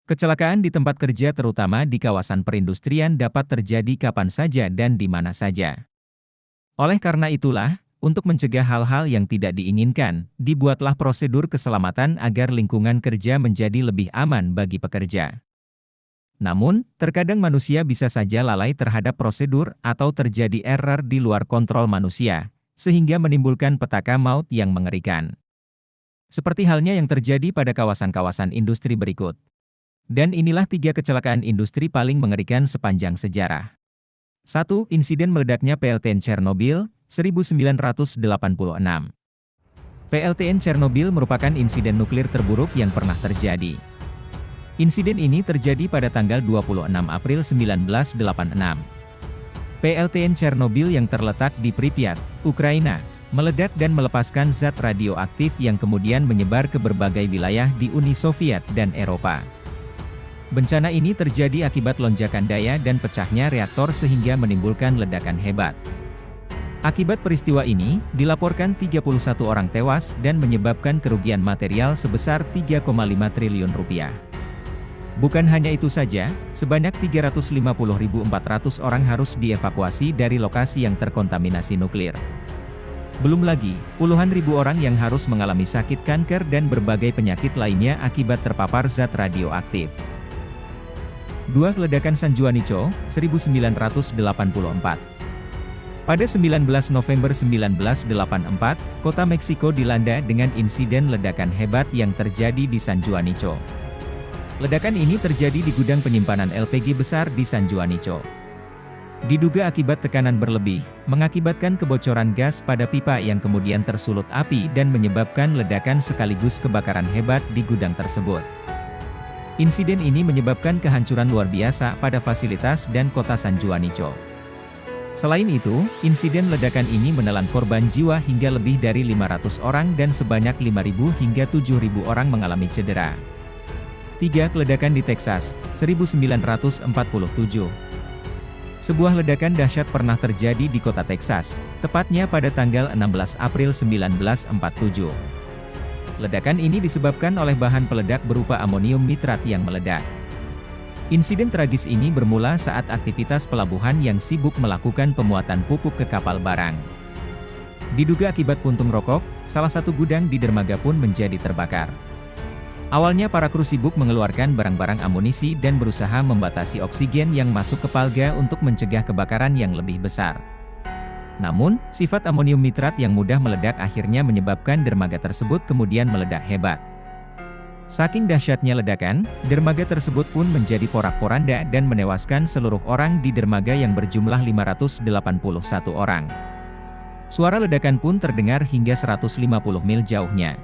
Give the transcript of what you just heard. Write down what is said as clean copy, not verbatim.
Kecelakaan di tempat kerja terutama di kawasan perindustrian dapat terjadi kapan saja dan di mana saja. Oleh karena itulah, untuk mencegah hal-hal yang tidak diinginkan, dibuatlah prosedur keselamatan agar lingkungan kerja menjadi lebih aman bagi pekerja. Namun, terkadang manusia bisa saja lalai terhadap prosedur atau terjadi error di luar kontrol manusia, sehingga menimbulkan petaka maut yang mengerikan. Seperti halnya yang terjadi pada kawasan-kawasan industri berikut. Dan inilah 3 kecelakaan industri paling mengerikan sepanjang sejarah. 1. Insiden meledaknya PLTN Chernobyl, 1986. PLTN Chernobyl merupakan insiden nuklir terburuk yang pernah terjadi. Insiden ini terjadi pada tanggal 26 April 1986. PLTN Chernobyl yang terletak di Pripyat, Ukraina, meledak dan melepaskan zat radioaktif yang kemudian menyebar ke berbagai wilayah di Uni Soviet dan Eropa. Bencana ini terjadi akibat lonjakan daya dan pecahnya reaktor sehingga menimbulkan ledakan hebat. Akibat peristiwa ini, dilaporkan 31 orang tewas dan menyebabkan kerugian material sebesar 3,5 triliun rupiah. Bukan hanya itu saja, sebanyak 350.400 orang harus dievakuasi dari lokasi yang terkontaminasi nuklir. Belum lagi, puluhan ribu orang yang harus mengalami sakit kanker dan berbagai penyakit lainnya akibat terpapar zat radioaktif. 2. Ledakan San Juanico, 1984. Pada 19 November 1984, kota Meksiko dilanda dengan insiden ledakan hebat yang terjadi di San Juanico. Ledakan ini terjadi di gudang penyimpanan LPG besar di San Juanico. Diduga akibat tekanan berlebih, mengakibatkan kebocoran gas pada pipa yang kemudian tersulut api dan menyebabkan ledakan sekaligus kebakaran hebat di gudang tersebut. Insiden ini menyebabkan kehancuran luar biasa pada fasilitas dan kota San Juanico. Selain itu, insiden ledakan ini menelan korban jiwa hingga lebih dari 500 orang dan sebanyak 5.000 hingga 7.000 orang mengalami cedera. 3. Ledakan di Texas, 1947. Sebuah ledakan dahsyat pernah terjadi di kota Texas, tepatnya pada tanggal 16 April 1947. Ledakan ini disebabkan oleh bahan peledak berupa amonium nitrat yang meledak. Insiden tragis ini bermula saat aktivitas pelabuhan yang sibuk melakukan pemuatan pupuk ke kapal barang. Diduga akibat puntung rokok, salah satu gudang di dermaga pun menjadi terbakar. Awalnya para kru sibuk mengeluarkan barang-barang amunisi dan berusaha membatasi oksigen yang masuk ke palga untuk mencegah kebakaran yang lebih besar. Namun, sifat amonium nitrat yang mudah meledak akhirnya menyebabkan dermaga tersebut kemudian meledak hebat. Saking dahsyatnya ledakan, dermaga tersebut pun menjadi porak-poranda dan menewaskan seluruh orang di dermaga yang berjumlah 581 orang. Suara ledakan pun terdengar hingga 150 mil jauhnya.